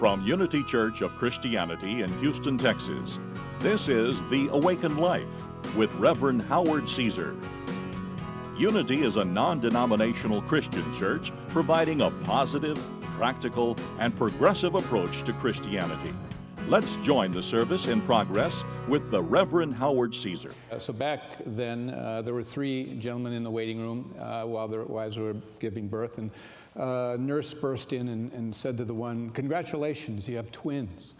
From Unity Church of Christianity in Houston, Texas, this is The Awakened Life with Reverend Howard Caesar. Unity is a non-denominational Christian church providing a positive, practical, and progressive approach to Christianity. Let's join the service in progress with the Reverend Howard Caesar. So back then, there were three gentlemen in the waiting room while their wives were giving birth, and a nurse burst in and said to the one, "Congratulations, you have twins."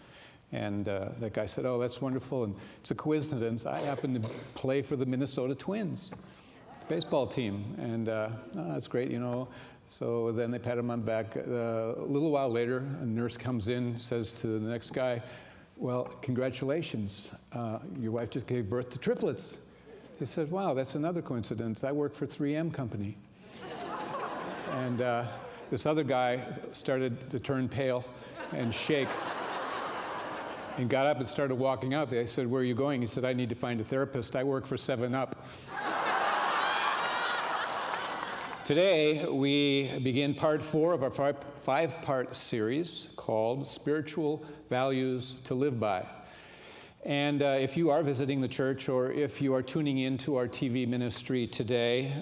And that guy said, "Oh, that's wonderful, and it's a coincidence. I happen to play for the Minnesota Twins baseball team, and that's great, you know." So then they pat him on the back. A little while later, a nurse comes in, says to the next guy, "Well, congratulations, your wife just gave birth to triplets." He said, "Wow, that's another coincidence. I work for 3M Company." And this other guy started to turn pale and shake and got up and started walking out. They said, "Where are you going?" He said, "I need to find a therapist. I work for 7-Up." Today, we begin part 4 of our five-part series called Spiritual Values to Live By. And if you are visiting the church or if you are tuning into our TV ministry today,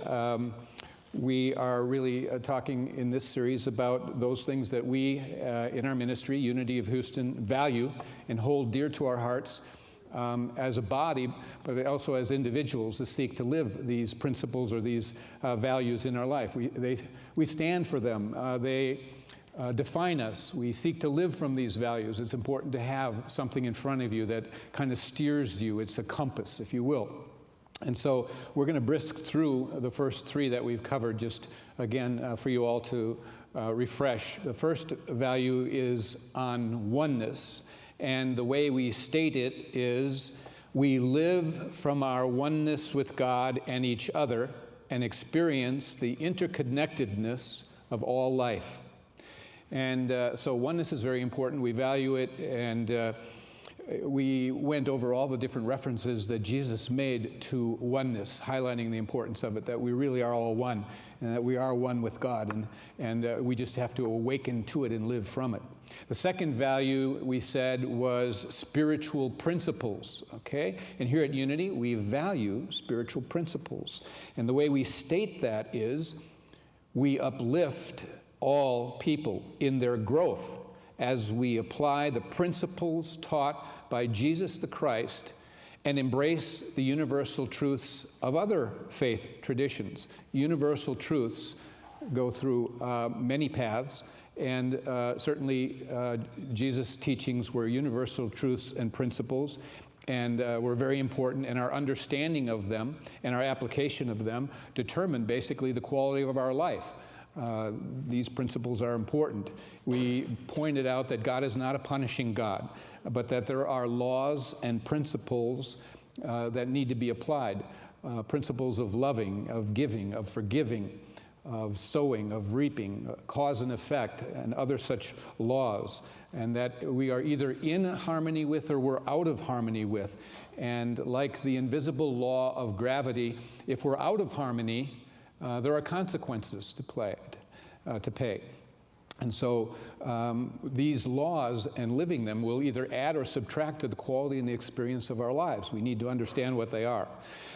we are really talking in this series about those things that we in our ministry, Unity of Houston, value and hold dear to our hearts as a body, but also as individuals to seek to live these principles or these values in our life. We stand for them. They define us. We seek to live from these values. It's important to have something in front of you that kind of steers you. It's a compass, if you will. And so we're going to brisk through the first 3 that we've covered, just again for you all to refresh. The first value is on oneness. And the way we state it is, we live from our oneness with God and each other and experience the interconnectedness of all life. And so oneness is very important. We value it, and we went over all the different references that Jesus made to oneness, highlighting the importance of it, that we really are all one, and that we are one with God, and we just have to awaken to it and live from it. The second value, we said, was spiritual principles, okay? And here at Unity, we value spiritual principles. And the way we state that is, we uplift all people in their growth as we apply the principles taught by Jesus the Christ and embrace the universal truths of other faith traditions. Universal truths go through many paths, and certainly Jesus' teachings were universal truths and principles, and were very important, and our understanding of them and our application of them determine basically the quality of our life. These principles are important. We pointed out that God is not a punishing God, but that there are laws and principles that need to be applied. Principles of loving, of giving, of forgiving, of sowing, of reaping, cause and effect, and other such laws, and that we are either in harmony with or we're out of harmony with. And like the invisible law of gravity, if we're out of harmony, there are consequences to pay. And so these laws and living them will either add or subtract to the quality and the experience of our lives. We need to understand what they are.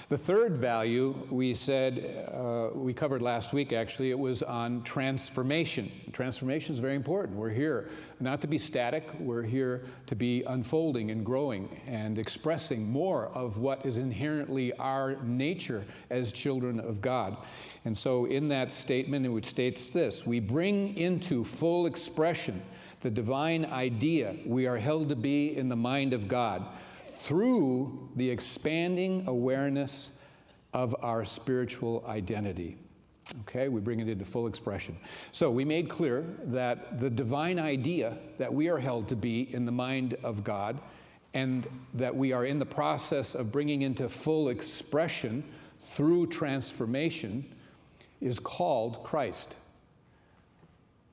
The third value, we said, we covered last week actually, it was on transformation. Transformation is very important. We're here not to be static, we're here to be unfolding and growing and expressing more of what is inherently our nature as children of God. And so in that statement, it states this: we bring into full expression the divine idea we are held to be in the mind of God through the expanding awareness of our spiritual identity. Okay, we bring it into full expression. So we made clear that the divine idea that we are held to be in the mind of God, and that we are in the process of bringing into full expression through transformation, is called Christ.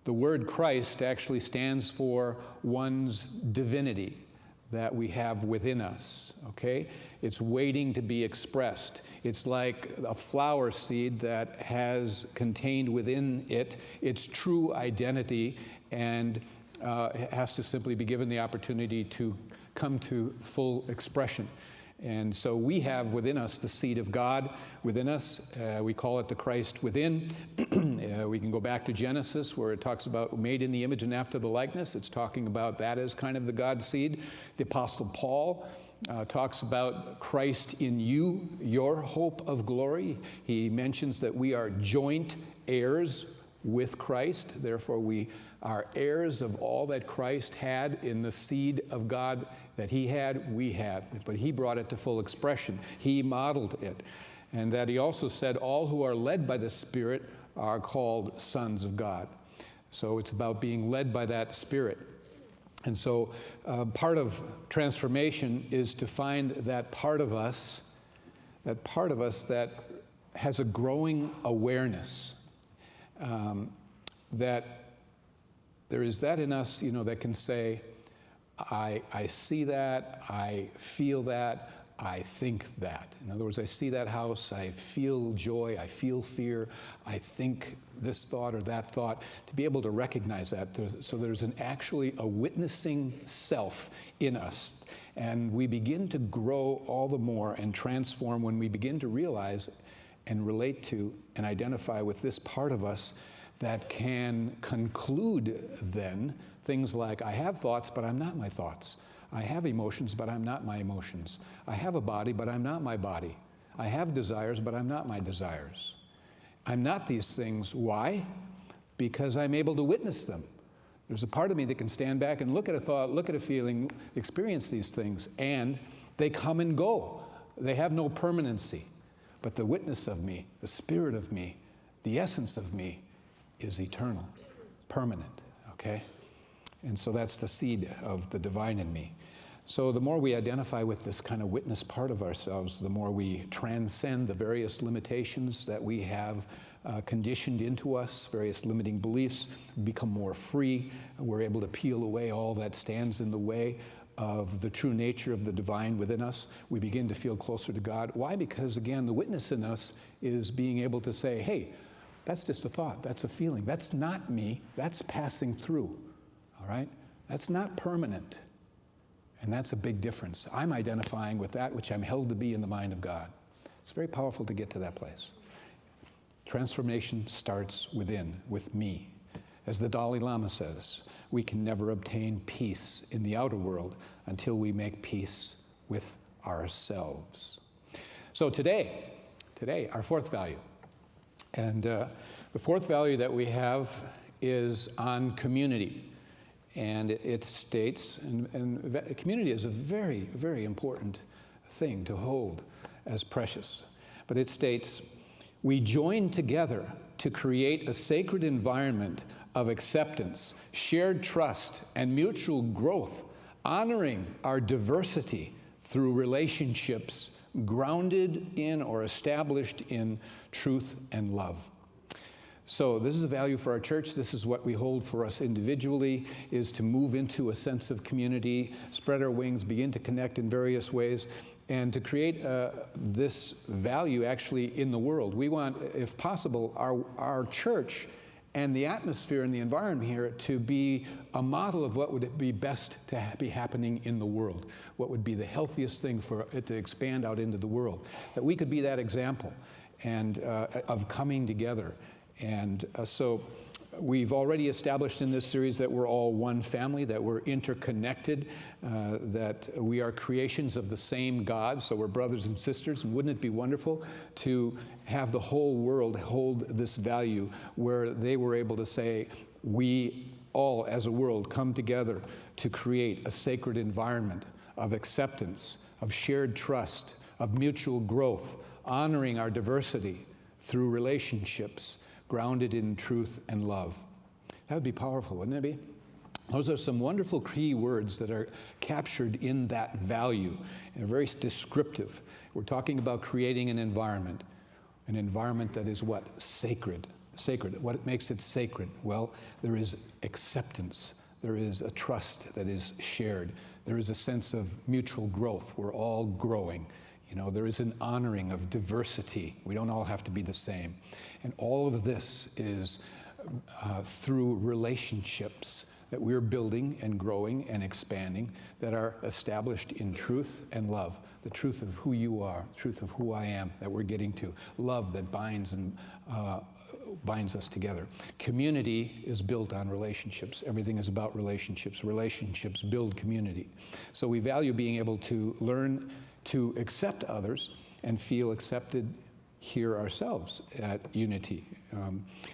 The word Christ actually stands for one's divinity that we have within us, okay? It's waiting to be expressed. It's like a flower seed that has contained within it its true identity and has to simply be given the opportunity to come to full expression. And so we have within us the seed of God within us. We call it the Christ within. We can go back to Genesis where it talks about made in the image and after the likeness. It's talking about that as kind of the God seed. The Apostle Paul talks about Christ in you, your hope of glory. He mentions that we are joint heirs with Christ. Therefore, we are heirs of all that Christ had in the seed of God that he had, we had. But he brought it to full expression. He modeled it. And that he also said, all who are led by the Spirit are called sons of God. So it's about being led by that Spirit. And so part of transformation is to find that part of us that has a growing awareness, that there is that in us, that can say, I see that, I feel that, I think that. In other words, I see that house, I feel joy, I feel fear, I think this thought or that thought. To be able to recognize that, so there's actually a witnessing self in us. And we begin to grow all the more and transform when we begin to realize and relate to and identify with this part of us that can conclude then things like, I have thoughts, but I'm not my thoughts. I have emotions, but I'm not my emotions. I have a body, but I'm not my body. I have desires, but I'm not my desires. I'm not these things. Why? Because I'm able to witness them. There's a part of me that can stand back and look at a thought, look at a feeling, experience these things, and they come and go. They have no permanency. But the witness of me, the spirit of me, the essence of me is eternal, permanent, okay? And so that's the seed of the divine in me. So the more we identify with this kind of witness part of ourselves, the more we transcend the various limitations that we have conditioned into us, various limiting beliefs, become more free. We're able to peel away all that stands in the way of the true nature of the divine within us. We begin to feel closer to God. Why? Because, again, the witness in us is being able to say, hey, that's just a thought, that's a feeling, that's not me, that's passing through, all right? That's not permanent. And that's a big difference. I'm identifying with that which I'm held to be in the mind of God. It's very powerful to get to that place. Transformation starts within, with me. As the Dalai Lama says, we can never obtain peace in the outer world until we make peace with ourselves. So today, our fourth value. And the fourth value that we have is on community. And it states, and community is a very, very important thing to hold as precious. But it states, we join together to create a sacred environment of acceptance, shared trust, and mutual growth, honoring our diversity through relationships grounded in or established in truth and love. So this is a value for our church. This is what we hold for us individually, is to move into a sense of community, spread our wings, begin to connect in various ways, and to create this value actually in the world. We want, if possible, our church and the atmosphere and the environment here to be a model of what would be best to be happening in the world, what would be the healthiest thing for it to expand out into the world, that we could be that example and of coming together. And so we've already established in this series that we're all one family, that we're interconnected, that we are creations of the same God, so we're brothers and sisters. And wouldn't it be wonderful to have the whole world hold this value where they were able to say, we all as a world come together to create a sacred environment of acceptance, of shared trust, of mutual growth, honoring our diversity through relationships grounded in truth and love. That would be powerful, wouldn't it be? Those are some wonderful key words that are captured in that value and very descriptive. We're talking about creating an environment that is what? Sacred. Sacred. What makes it sacred? Well, there is acceptance. There is a trust that is shared. There is a sense of mutual growth. We're all growing. You know, there is an honoring of diversity. We don't all have to be the same. And all of this is through relationships that we're building and growing and expanding that are established in truth and love. The truth of who you are, the truth of who I am that we're getting to. Love that binds us together. Community is built on relationships. Everything is about relationships. Relationships build community. So we value being able to learn to accept others and feel accepted here ourselves at Unity.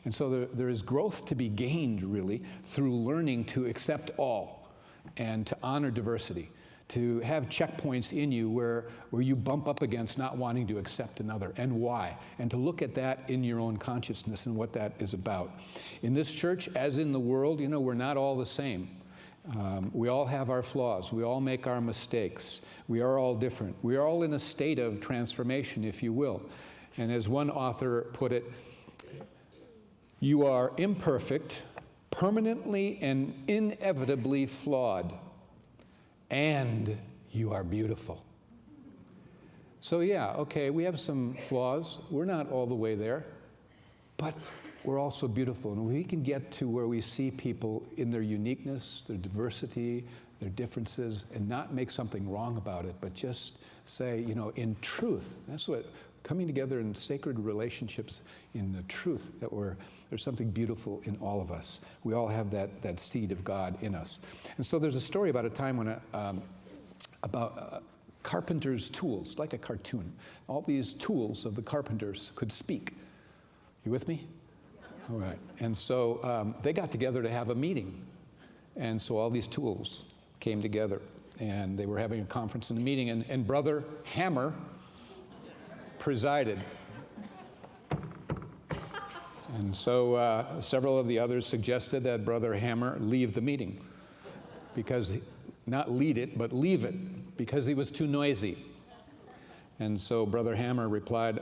And so there is growth to be gained, really, through learning to accept all and to honor diversity, to have checkpoints in you where you bump up against not wanting to accept another, and why, and to look at that in your own consciousness and what that is about. In this church, as in the world, we're not all the same. We all have our flaws. We all make our mistakes. We are all different. We are all in a state of transformation, if you will. And as one author put it, you are imperfect, permanently and inevitably flawed, and you are beautiful. So yeah, okay, we have some flaws. We're not all the way there, but we're also beautiful. And we can get to where we see people in their uniqueness, their diversity, their differences, and not make something wrong about it, but just say, in truth. That's what coming together in sacred relationships, in the truth that there's something beautiful in all of us. We all have that seed of God in us. And so there's a story about a time when about carpenter's tools, like a cartoon. All these tools of the carpenters could speak. You with me? All right. And so they got together to have a meeting. And so all these tools came together, and they were having a conference and a meeting, and Brother Hammer presided. And so several of the others suggested that Brother Hammer leave the meeting, because, not lead it, but leave it, because he was too noisy. And so Brother Hammer replied,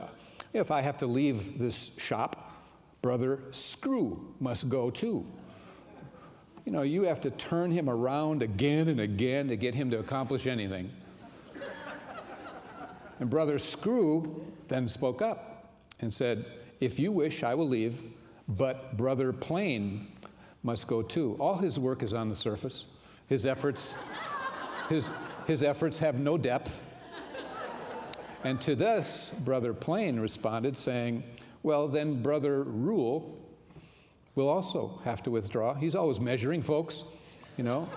if I have to leave this shop, Brother Screw must go too. You have to turn him around again and again to get him to accomplish anything. And Brother Screw then spoke up and said, if you wish, I will leave, but Brother Plain must go too. All his work is on the surface. His efforts have no depth. And to this, Brother Plain responded saying, well, then Brother Rule will also have to withdraw. He's always measuring folks, and,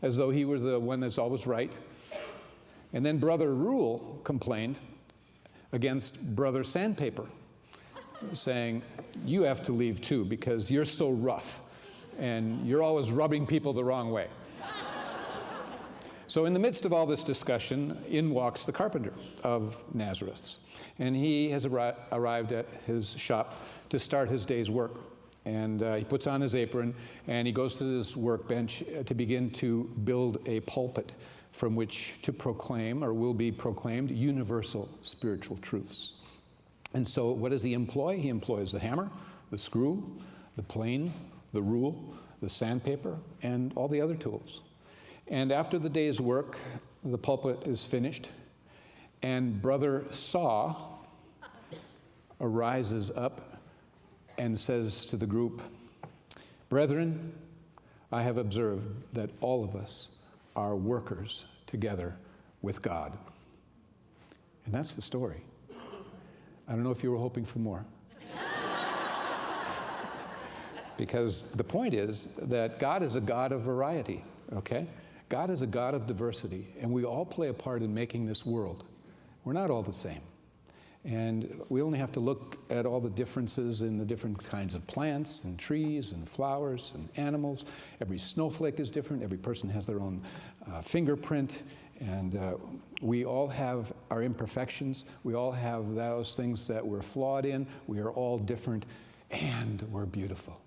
as though he were the one that's always right. And then Brother Rule complained against Brother Sandpaper, saying, you have to leave too, because you're so rough, and you're always rubbing people the wrong way. So in the midst of all this discussion, in walks the carpenter of Nazareth. And he has arrived at his shop to start his day's work. And he puts on his apron, and he goes to this workbench to begin to build a pulpit from which to proclaim, or will be proclaimed, universal spiritual truths. And so what does he employ? He employs the hammer, the screw, the plane, the rule, the sandpaper, and all the other tools. And after the day's work, the pulpit is finished, and Brother Saw arises up and says to the group, brethren, I have observed that all of us are workers together with God. And that's the story. I don't know if you were hoping for more. Because the point is that God is a God of variety, okay? God is a God of diversity, and we all play a part in making this world. We're not all the same. And we only have to look at all the differences in the different kinds of plants and trees and flowers and animals. Every snowflake is different. Every person has their own fingerprint. And we all have our imperfections. We all have those things that we're flawed in. We are all different, and we're beautiful.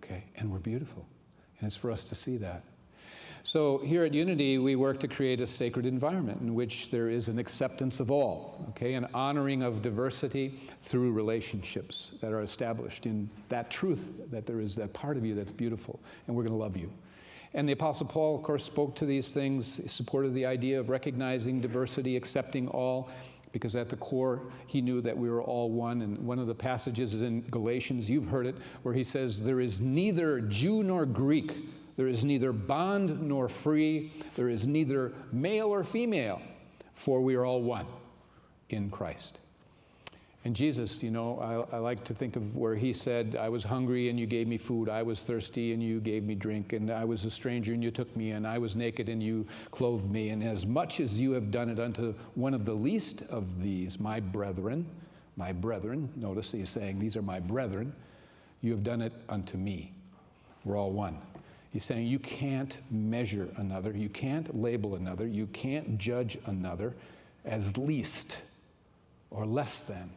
Okay? And we're beautiful. And it's for us to see that. So here at Unity, we work to create a sacred environment in which there is an acceptance of all, okay, an honoring of diversity through relationships that are established in that truth, that there is that part of you that's beautiful, and we're going to love you. And the Apostle Paul, of course, spoke to these things, supported the idea of recognizing diversity, accepting all, because at the core, he knew that we were all one. And one of the passages is in Galatians, you've heard it, where he says, there is neither Jew nor Greek, there is neither bond nor free, there is neither male or female, for we are all one in Christ. And Jesus, you know, I like to think of where he said, I was hungry and you gave me food. I was thirsty and you gave me drink. And I was a stranger and you took me in. I was naked and you clothed me. And as much as you have done it unto one of the least of these, my brethren, notice he's saying, these are my brethren, you have done it unto me. We're all one. He's saying you can't measure another. You can't label another. You can't judge another as least or less than.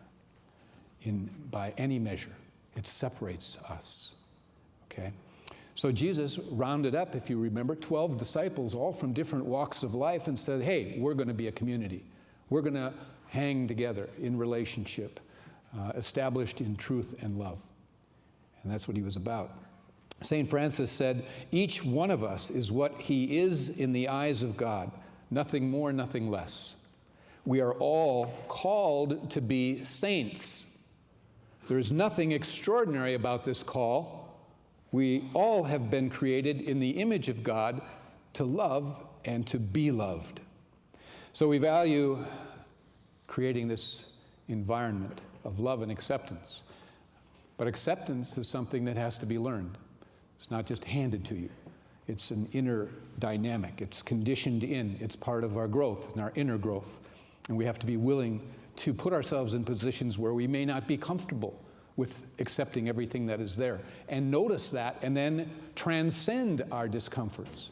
By any measure. It separates us, okay? So Jesus rounded up, if you remember, 12 disciples, all from different walks of life, and said, hey, we're going to be a community. We're going to hang together in relationship, established in truth and love. And that's what he was about. St. Francis said, each one of us is what he is in the eyes of God, nothing more, nothing less. We are all called to be saints. There is nothing extraordinary about this call. We all have been created in the image of God to love and to be loved. So we value creating this environment of love and acceptance. But acceptance is something that has to be learned. It's not just handed to you. It's an inner dynamic. It's conditioned in. It's part of our growth and our inner growth. And we have to be willing to put ourselves in positions where we may not be comfortable with accepting everything that is there. And notice that, and then transcend our discomforts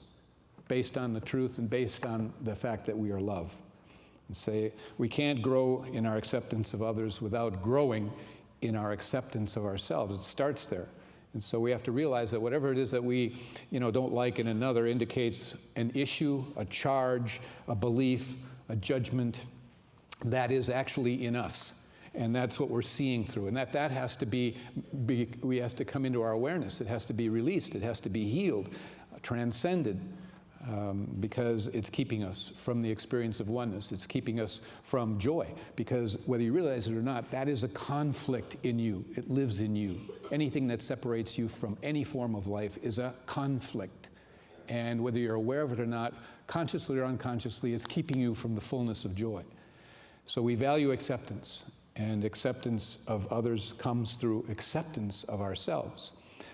based on the truth and based on the fact that we are love. And say, we can't grow in our acceptance of others without growing in our acceptance of ourselves. It starts there. And so we have to realize that whatever it is that we, don't like in another indicates an issue, a charge, a belief, a judgment, that is actually in us. And that's what we're seeing through. And that has to we has to come into our awareness. It has to be released. It has to be healed, transcended, because it's keeping us from the experience of oneness. It's keeping us from joy, because whether you realize it or not, that is a conflict in you. It lives in you. Anything that separates you from any form of life is a conflict. And whether you're aware of it or not, consciously or unconsciously, it's keeping you from the fullness of joy. So we value acceptance, and acceptance of others comes through acceptance of ourselves.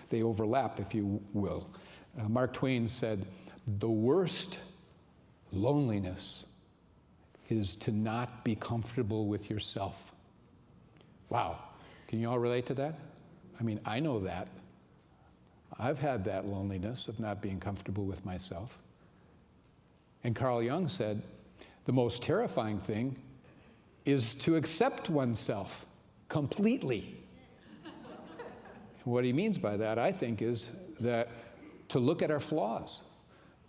They overlap, if you will. Mark Twain said, the worst loneliness is to not be comfortable with yourself. Wow. Can you all relate to that? I mean, I know that. I've had that loneliness of not being comfortable with myself. And Carl Jung said, the most terrifying thing is to accept oneself completely. What he means by that, I think, is that to look at our flaws,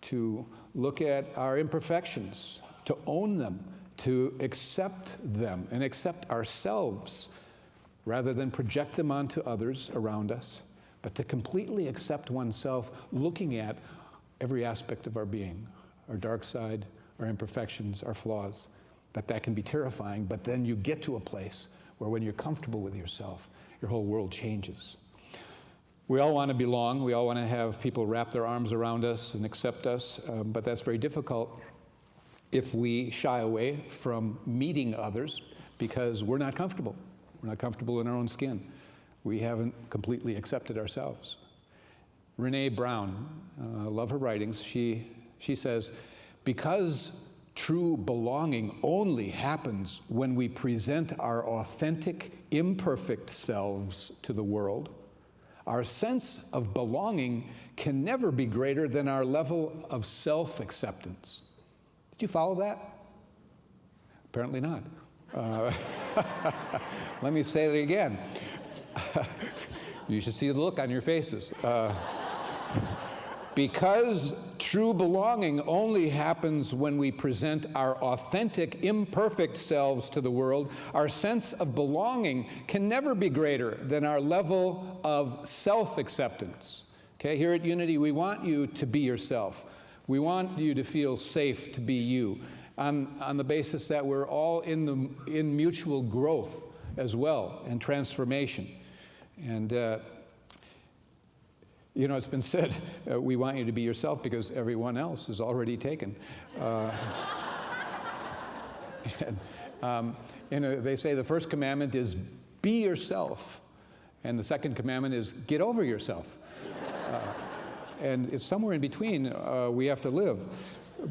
to look at our imperfections, to own them, to accept them and accept ourselves rather than project them onto others around us, but to completely accept oneself, looking at every aspect of our being, our dark side, our imperfections, our flaws. That can be terrifying, but then you get to a place where when you're comfortable with yourself, your whole world changes. We all want to belong. We all want to have people wrap their arms around us and accept us, but that's very difficult if we shy away from meeting others because we're not comfortable. We're not comfortable in our own skin. We haven't completely accepted ourselves. Renee Brown, I love her writings. She says, because true belonging only happens when we present our authentic, imperfect selves to the world, our sense of belonging can never be greater than our level of self-acceptance. Did you follow that? Apparently not. Let me say it again. You should see the look on your faces. Because true belonging only happens when we present our authentic, imperfect selves to the world, our sense of belonging can never be greater than our level of self-acceptance. Okay, here at Unity, we want you to be yourself. We want you to feel safe to be you. on the basis that we're all in mutual growth as well and transformation. And it's been said, we want you to be yourself because everyone else is already taken. They say the first commandment is be yourself, and the second commandment is get over yourself. And it's somewhere in between we have to live.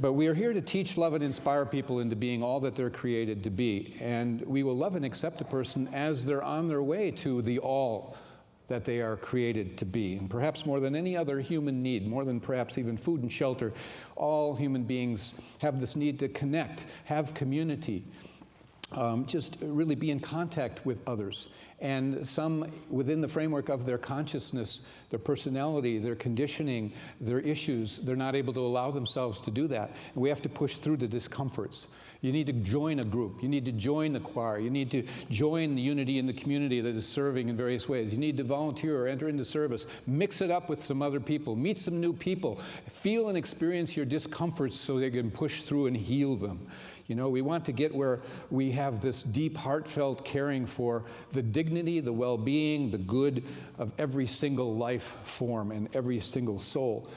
But we are here to teach, love, and inspire people into being all that they're created to be. And we will love and accept a person as they're on their way to the all that they are created to be. And perhaps more than any other human need, more than perhaps even food and shelter, all human beings have this need to connect, have community, just really be in contact with others. And some, within the framework of their consciousness, their personality, their conditioning, their issues, they're not able to allow themselves to do that. And we have to push through the discomforts. You need to join a group. You need to join the choir. You need to join the unity in the community that is serving in various ways. You need to volunteer or enter into service. Mix it up with some other people. Meet some new people. Feel and experience your discomforts so they can push through and heal them. We want to get where we have this deep, heartfelt caring for the dignity, the well-being, the good of every single life form and every single soul,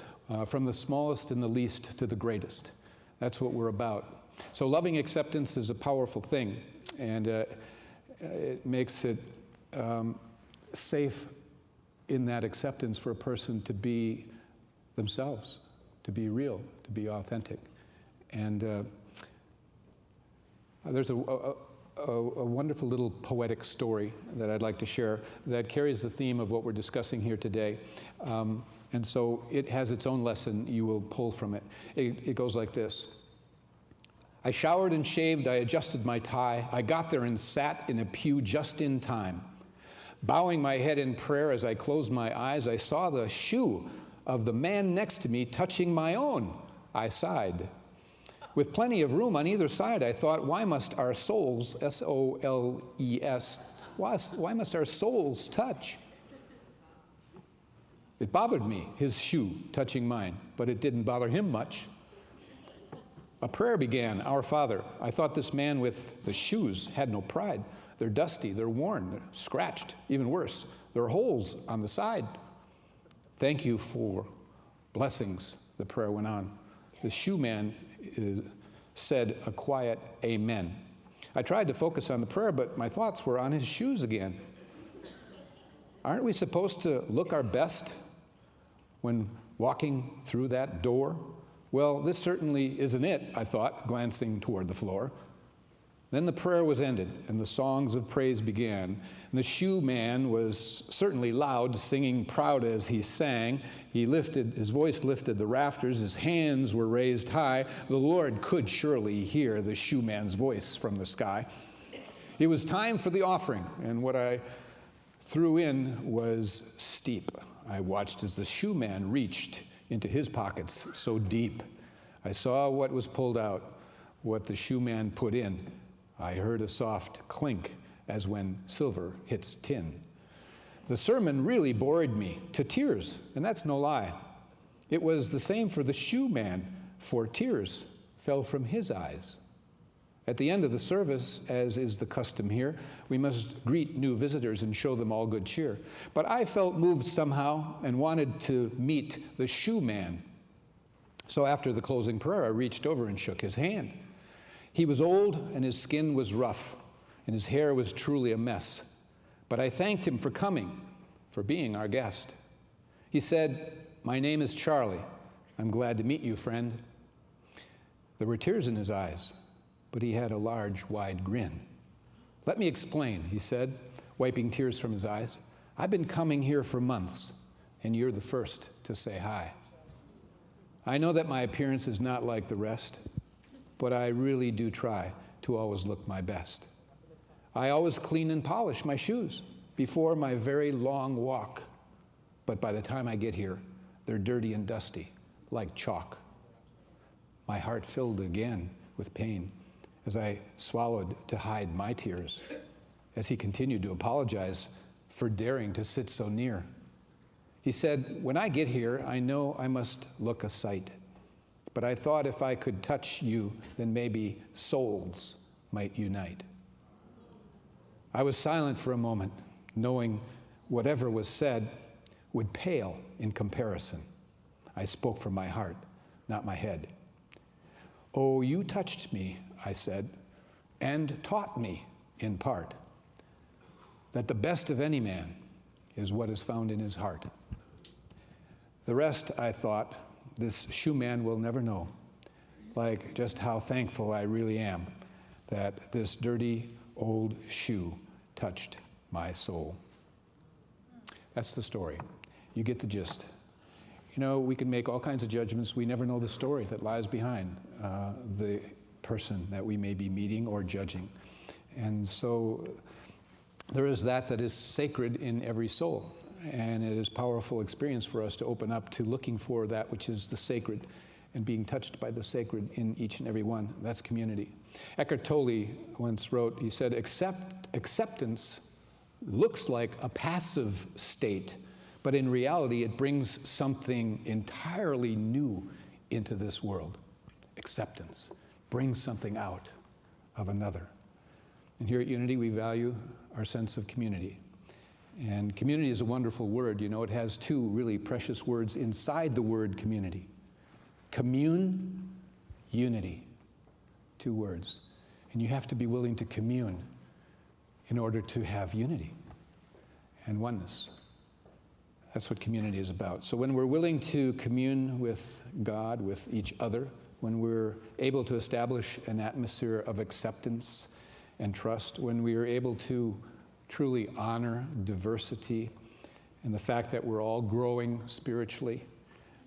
from the smallest and the least to the greatest. That's what we're about. So loving acceptance is a powerful thing, and it makes it safe in that acceptance for a person to be themselves, to be real, to be authentic. And there's a wonderful little poetic story that I'd like to share that carries the theme of what we're discussing here today. And so it has its own lesson you will pull from it. It goes like this. I showered and shaved, I adjusted my tie. I got there and sat in a pew just in time. Bowing my head in prayer as I closed my eyes, I saw the shoe of the man next to me touching my own. I sighed. With plenty of room on either side, I thought, why must our souls, S-O-L-E-S, why must our souls touch? It bothered me, his shoe touching mine, but it didn't bother him much. A prayer began, Our Father. I thought this man with the shoes had no pride. They're dusty, they're worn, they're scratched, even worse. There are holes on the side. Thank you for blessings, the prayer went on. The shoe man said a quiet amen. I tried to focus on the prayer, but my thoughts were on his shoes again. Aren't we supposed to look our best when walking through that door? Well, this certainly isn't it, I thought, glancing toward the floor. Then the prayer was ended, and the songs of praise began. And the shoe man was certainly loud, singing proud as he sang. His voice lifted the rafters, his hands were raised high. The Lord could surely hear the shoe man's voice from the sky. It was time for the offering, and what I threw in was steep. I watched as the shoe man reached into his pockets so deep. I saw what was pulled out, what the shoe man put in. I heard a soft clink as when silver hits tin. The sermon really bored me to tears, and that's no lie. It was the same for the shoe man, for tears fell from his eyes. At the end of the service, as is the custom here, we must greet new visitors and show them all good cheer. But I felt moved somehow and wanted to meet the shoe man. So after the closing prayer, I reached over and shook his hand. He was old and his skin was rough and his hair was truly a mess. But I thanked him for coming, for being our guest. He said, "My name is Charlie. I'm glad to meet you, friend." There were tears in his eyes, but he had a large, wide grin. "Let me explain," he said, wiping tears from his eyes. "I've been coming here for months, and you're the first to say hi. I know that my appearance is not like the rest, but I really do try to always look my best. I always clean and polish my shoes before my very long walk, but by the time I get here, they're dirty and dusty, like chalk." My heart filled again with pain as I swallowed to hide my tears, as he continued to apologize for daring to sit so near. He said, "When I get here, I know I must look a sight, But I thought if I could touch you, then maybe souls might unite. I was silent for a moment, knowing whatever was said would pale in comparison. I spoke from my heart, not my head. "Oh, you touched me," I said, "and taught me, in part, that the best of any man is what is found in his heart. The rest," I thought, "this shoe man will never know, like just how thankful I really am that this dirty old shoe touched my soul." That's the story. You get the gist. You know, we can make all kinds of judgments. We never know the story that lies behind the person that we may be meeting or judging. And so there is that is sacred in every soul. And it is a powerful experience for us to open up to looking for that which is the sacred and being touched by the sacred in each and every one. That's community. Eckhart Tolle once wrote, he said, acceptance looks like a passive state, but in reality it brings something entirely new into this world. Acceptance brings something out of another. And here at Unity we value our sense of community. And community is a wonderful word. You know, it has two really precious words inside the word community. Commune, unity. Two words. And you have to be willing to commune in order to have unity and oneness. That's what community is about. So when we're willing to commune with God, with each other, when we're able to establish an atmosphere of acceptance and trust, when we are able to truly honor diversity and the fact that we're all growing spiritually,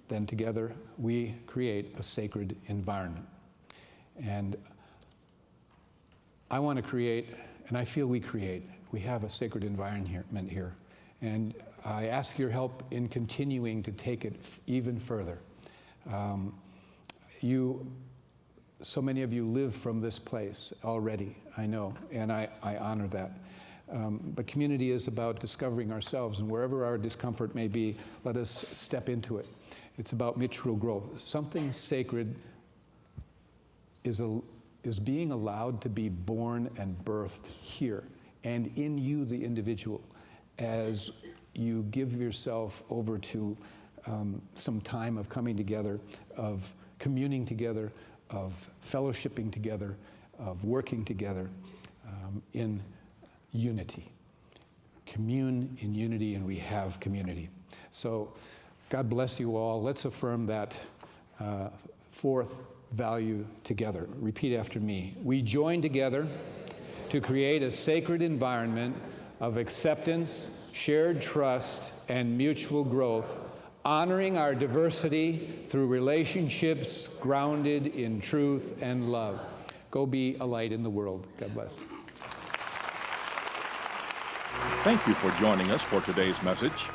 then together we create a sacred environment. And I want to create, and I feel we have a sacred environment here. And I ask your help in continuing to take it even further. So many of you live from this place already, I know, and I honor that. But community is about discovering ourselves, and wherever our discomfort may be, let us step into it. It's about mutual growth. Something sacred is being allowed to be born and birthed here, and in you, the individual, as you give yourself over to some time of coming together, of communing together, of fellowshipping together, of working together in unity. Commune in unity, and we have community. So God bless you all. Let's affirm that fourth value together. Repeat after me. We join together to create a sacred environment of acceptance, shared trust, and mutual growth, honoring our diversity through relationships grounded in truth and love. Go be a light in the world. God bless. Thank you for joining us for today's message.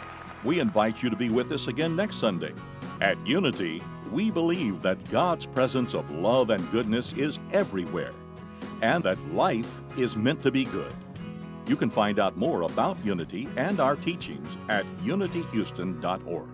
We invite you to be with us again next Sunday. At Unity, we believe that God's presence of love and goodness is everywhere, and that life is meant to be good. You can find out more about Unity and our teachings at unityhouston.org.